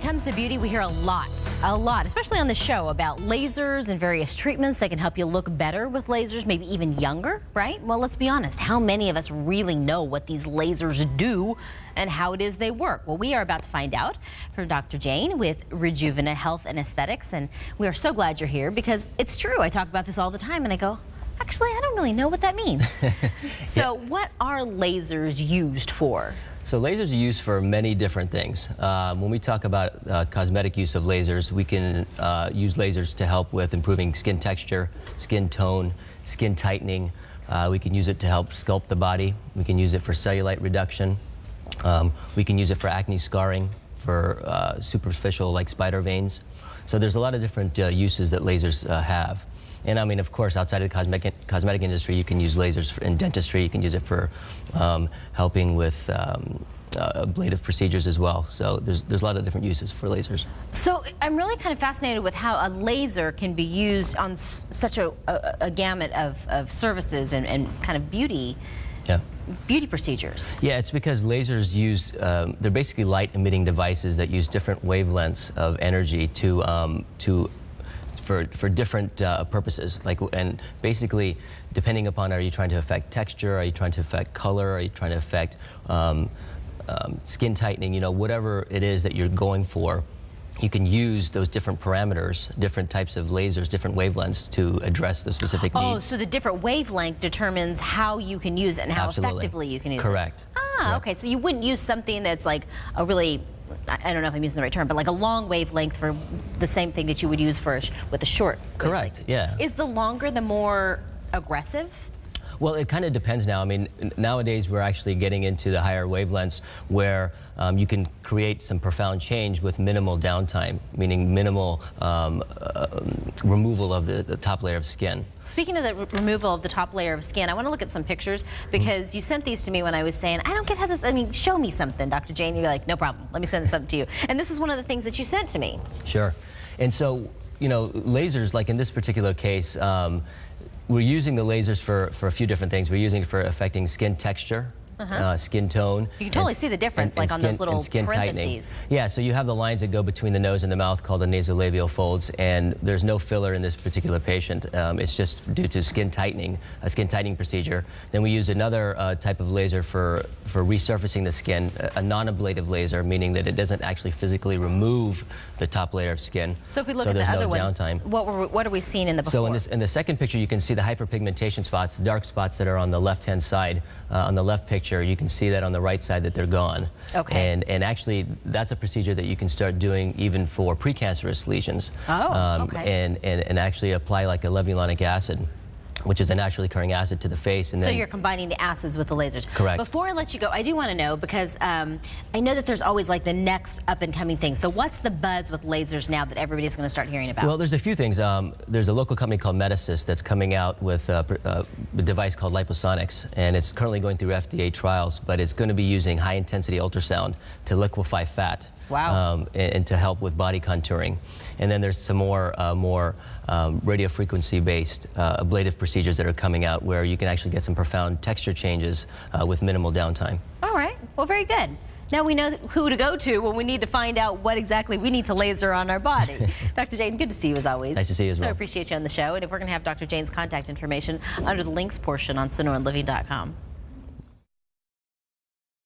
it comes to beauty, we hear a lot, especially on the show, about lasers and various treatments that can help you look better with lasers, maybe even younger, right? Well, let's be honest, how many of us really know what these lasers do and how it is they work? Well, we are about to find out from Dr. Jain with Rejuvena Health and Aesthetics, and we are so glad you're here because it's true. I talk about this all the time and I go, actually, I don't really know what that means. So what are lasers used for? So lasers are used for many different things. When we talk about cosmetic use of lasers, we can use lasers to help with improving skin texture, skin tone, skin tightening. We can use it to help sculpt the body. We can use it for cellulite reduction. We can use it for acne scarring, for superficial like spider veins. So there's a lot of different uses that lasers have. And I mean, of course, outside of the cosmetic industry, you can use lasers in dentistry. You can use it for helping with ablative procedures as well. So there's a lot of different uses for lasers. So I'm really kind of fascinated with how a laser can be used on such a gamut of services and kind of beauty. Yeah. Beauty procedures. Yeah, it's because lasers use, they're basically light emitting devices that use different wavelengths of energy for different purposes, and basically depending upon, are you trying to affect texture, are you trying to affect color, are you trying to affect skin tightening, you know, whatever it is that you're going for, you can use those different parameters, different types of lasers, different wavelengths to address the specific need. Oh, so the different wavelength determines how you can use it and how effectively you can use it. Correct. Ah, okay, so you wouldn't use something that's like a really, I don't know if I'm using the right term, but like a long wavelength for the same thing that you would use with a short Correct, wavelength. Yeah. Is the longer the more aggressive? Well, it kind of depends now. I mean, nowadays we're actually getting into the higher wavelengths where you can create some profound change with minimal downtime, meaning minimal removal of the top layer of skin. Speaking of the removal of the top layer of skin, I want to look at some pictures because you sent these to me when I was saying, I don't get how this, I mean, show me something, Dr. Jain. You're like, no problem, let me send something to you. And this is one of the things that you sent to me. Sure. And so, you know, lasers, like in this particular case, we're using the lasers for a few different things. We're using it for affecting skin texture, skin tone. You can totally see the difference, like on those little skin parentheses. Yeah, so you have the lines that go between the nose and the mouth called the nasolabial folds, and there's no filler in this particular patient. It's just due to skin tightening, a skin tightening procedure. Then we use another type of laser for resurfacing the skin, a non-ablative laser, meaning that it doesn't actually physically remove the top layer of skin. So if we look at the other one, downtime. What are we seeing in the before? So in the second picture, you can see the hyperpigmentation spots, the dark spots that are on the left-hand side. On the left picture, you can see that on the right side that they're gone. Okay. And actually, that's a procedure that you can start doing even for precancerous lesions. Oh, okay. And actually apply like a levulonic acid, which is a naturally occurring acid to the face. And so then you're combining the acids with the lasers. Correct. Before I let you go, I do want to know, because I know that there's always like the next up and coming thing. So what's the buzz with lasers now that everybody's going to start hearing about? Well, there's a few things. There's a local company called Metasys that's coming out with a device called liposonics, and it's currently going through FDA trials, but it's going to be using high intensity ultrasound to liquefy fat. Wow. And to help with body contouring. And then there's some more radio frequency based ablative procedures that are coming out where you can actually get some profound texture changes with minimal downtime. All right, well, very good. Now we know who to go to when we need to find out what exactly we need to laser on our body. Dr. Jain, good to see you as always. Nice to see you as well. So I appreciate you on the show. And if we're going to have Dr. Jain's contact information under the links portion on sonoranliving.com.